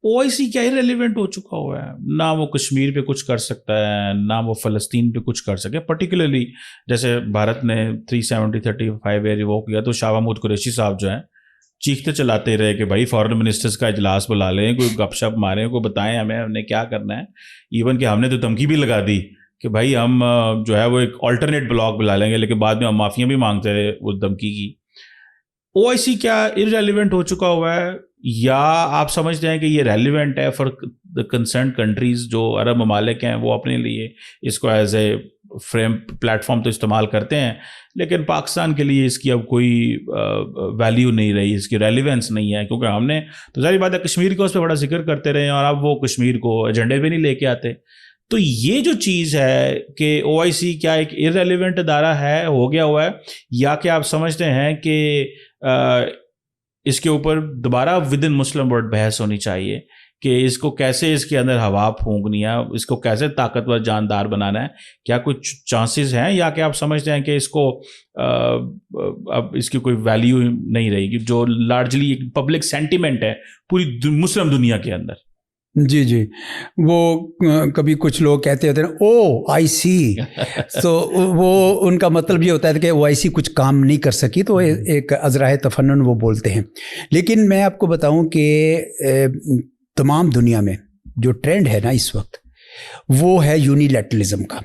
OIC क्या irrelevant हो चुका हुआ है, ना वो कश्मीर पे कुछ कर सकता है, ना वो फ़लस्तीन पे कुछ कर सके। पर्टिकुलरली जैसे भारत ने 370-35 ए रिवोक किया तो शाह महमूद कुरैशी साहब जो हैं चीखते चलाते रहे कि भाई फॉरेन मिनिस्टर्स का इजलास बुला लें, कोई गपशप मारें, कोई बताएं हमें हमने क्या करना है। इवन कि हमने तो धमकी भी लगा दी कि भाई हम जो है वो एक ऑल्टरनेट ब्लॉक बुला लेंगे, लेकिन बाद में हम माफियाँ भी मांगते रहे उस धमकी की। ओआईसी क्या इररिलेवेंट हो चुका हुआ है, या आप समझते हैं कि ये रेलिवेंट है फॉर द कंसर्न कंट्रीज? जो अरब ममालिक हैं वो अपने लिए इसको एज ए फ्रेम प्लेटफॉर्म तो इस्तेमाल करते हैं, लेकिन पाकिस्तान के लिए इसकी अब कोई वैल्यू नहीं रही, इसकी रेलिवेंस नहीं है, क्योंकि हमने तो सारी बात है कश्मीर का उस पर बड़ा जिक्र करते रहे और अब वो कश्मीर को एजेंडे पे नहीं लेके आते। तो ये जो चीज़ है कि ओआईसी क्या एक इररिलेवेंट अदारा है, हो गया हुआ है, या कि आप समझते हैं कि इसके ऊपर दोबारा विद इन मुस्लिम वर्ल्ड बहस होनी चाहिए कि इसको कैसे इसके अंदर हवा फूंकनी है, इसको कैसे ताकतवर जानदार बनाना है? क्या कुछ चांसेस हैं, या कि आप समझते हैं कि इसको अब इसकी कोई वैल्यू नहीं रहेगी, जो लार्जली एक पब्लिक सेंटिमेंट है पूरी मुस्लिम दुनिया के अंदर? जी जी, वो कभी कुछ लोग कहते होते हैं ओ आई सी, तो वो उनका मतलब ये होता है कि ओआईसी कुछ काम नहीं कर सकी, तो एक अज़राए तफन्नुन वो बोलते हैं। लेकिन मैं आपको बताऊं कि तमाम दुनिया में जो ट्रेंड है ना इस वक्त, वो है यूनिलैटरलिज्म का।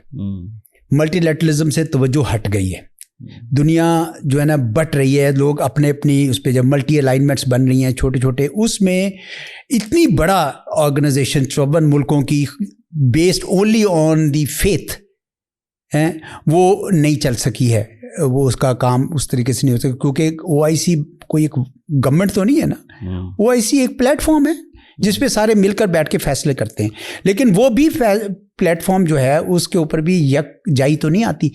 मल्टीलैटरलिज्म से तवज्जो हट गई है, दुनिया जो है ना बट रही है, लोग अपने अपनी उस पर जब मल्टी अलाइनमेंट्स बन रही हैं छोटे छोटे, उसमें इतनी बड़ा ऑर्गेनाइजेशन 54 मुल्कों की based only on the faith है, वो नहीं चल सकी है, वो उसका काम उस तरीके से नहीं हो सका, क्योंकि ओआईसी कोई एक गवर्नमेंट तो नहीं है ना, ओआईसी एक प्लेटफॉर्म है जिसपे सारे मिलकर बैठ के फैसले करते हैं। लेकिन वो भी प्लेटफॉर्म जो है उसके ऊपर भी यकजाई तो नहीं आती।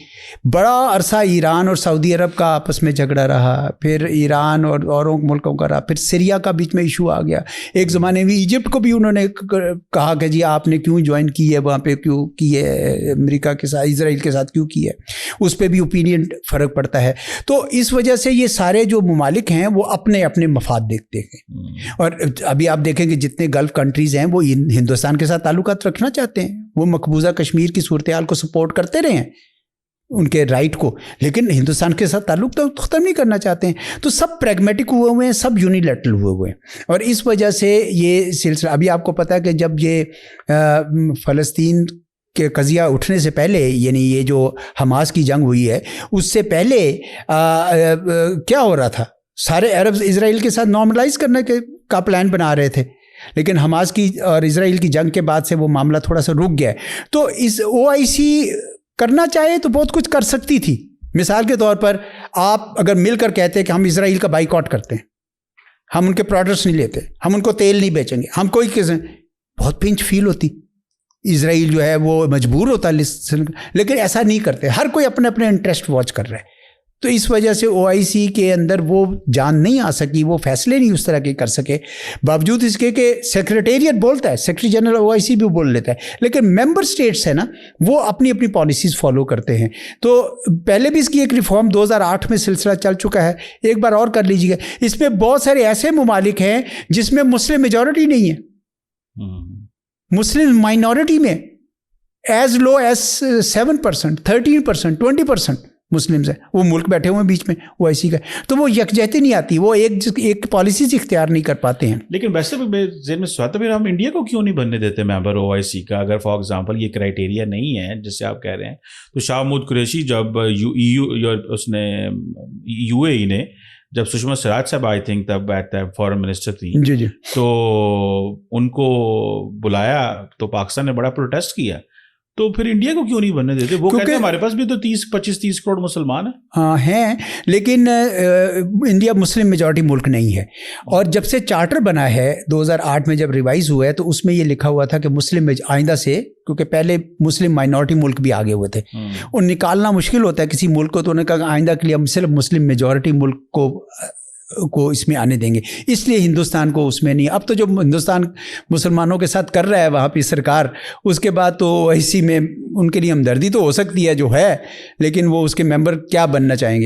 बड़ा अरसा ईरान और सऊदी अरब का आपस में झगड़ा रहा, फिर ईरान और औरों मुल्कों का रहा, फिर सीरिया का बीच में इशू आ गया। एक ज़माने में इजिप्ट को भी उन्होंने कहा कि जी आपने क्यों ज्वाइन की है वहाँ पे, क्यों की है अमेरिका के साथ, इसराइल के साथ क्यों की है, उस पर भी ओपिनियन फ़र्क पड़ता है। तो इस वजह से ये सारे जो ममालिक हैं वो अपने अपने मफाद देखते हैं। और अभी आप देखें कि जितने गल्फ़ कंट्रीज़ हैं वो हिंदुस्तान के साथ ताल्लुकात रखना चाहते हैं, वो मकबूजा कश्मीर की सूरत हाल को सपोर्ट करते रहे हैं, उनके राइट को, लेकिन हिंदुस्तान के साथ ताल्लुक तो ख़त्म नहीं करना चाहते हैं। तो सब प्रैग्मेटिक हुए हुए हैं, सब यूनिलैटरल हुए हैं, और इस वजह से ये सिलसिला, अभी आपको पता है कि जब ये फ़लस्तीन के कज़िया उठने से पहले, यानी ये जो हमास की जंग हुई है उससे पहले क्या हो रहा था, सारे अरब इजराइल के साथ नॉर्मलाइज करने का प्लान बना रहे थे, लेकिन हमास की और इजराइल की जंग के बाद से वो मामला थोड़ा सा रुक गया है। तो इस ओआईसी करना चाहे तो बहुत कुछ कर सकती थी। मिसाल के तौर पर आप अगर मिलकर कहते हैं कि हम इजराइल का बाइकआउट करते हैं, हम उनके प्रोडक्ट्स नहीं लेते, हम उनको तेल नहीं बेचेंगे, हम कोई किसी, बहुत पिंच फील होती, इजराइल जो है वो मजबूर होता है, लेकिन ऐसा नहीं करते, हर कोई अपने अपने इंटरेस्ट वॉच कर रहा है। तो इस वजह से ओआईसी के अंदर वो जान नहीं आ सकी, वो फैसले नहीं उस तरह के कर सके, बावजूद इसके कि सेक्रेटेरिएट बोलता है, सेक्रेटरी जनरल ओआईसी भी बोल लेता है, लेकिन मेंबर स्टेट्स है ना वो अपनी अपनी पॉलिसीज़ फॉलो करते हैं। तो पहले भी इसकी एक रिफॉर्म 2008 में सिलसिला चल चुका है, एक बार और कर लीजिएगा। इसमें बहुत सारे ऐसे ममालिक हैं जिसमें मुस्लिम मेजॉरिटी नहीं है, मुस्लिम माइनॉरिटी में एज लो एज 7%, 13%, 20% मुस्लिम्स हैं, वो मुल्क बैठे हुए हैं बीच में ओआईसी का, तो वो यकजहती नहीं आती, वो एक पॉलिसीज इख्तियार नहीं कर पाते हैं। लेकिन वैसे जेल में स्वात फिर हम इंडिया को क्यों नहीं बनने देते मेंबर ओआईसी का? अगर फॉर एग्जांपल ये क्राइटेरिया नहीं है जिससे आप कह रहे हैं, तो शाह महमूद कुरैशी जब उसने यूएई ने, जब सुषमा स्वराज साहब आई थिंक तब फॉरेन मिनिस्टर थी जी जी, तो उनको बुलाया तो पाकिस्तान ने बड़ा प्रोटेस्ट किया, तो फिर इंडिया को क्यों नहीं बनने देते? वो कहते हैं हमारे पास भी तो 25-30 करोड़ मुसलमान हैं। हाँ हैं, लेकिन इंडिया मुस्लिम मेजॉरिटी मुल्क नहीं है, और जब से चार्टर बना है 2008 में जब रिवाइज हुआ है तो उसमें ये लिखा हुआ था कि मुस्लिम आइंदा से, क्योंकि पहले मुस्लिम माइनॉरिटी मुल्क भी आगे हुए थे, और निकालना मुश्किल होता है किसी मुल्क को, तो उन्होंने कहा आइंदा के लिए हम सिर्फ मुस्लिम मेजॉरिटी मुल्क को इसमें आने देंगे, इसलिए हिंदुस्तान को उसमें नहीं। अब तो जो हिंदुस्तान मुसलमानों के साथ कर रहा है वहाँ पे सरकार, उसके बाद तो इसी में उनके लिए हमदर्दी तो हो सकती है जो है, लेकिन वो उसके मेंबर क्या बनना चाहेंगे।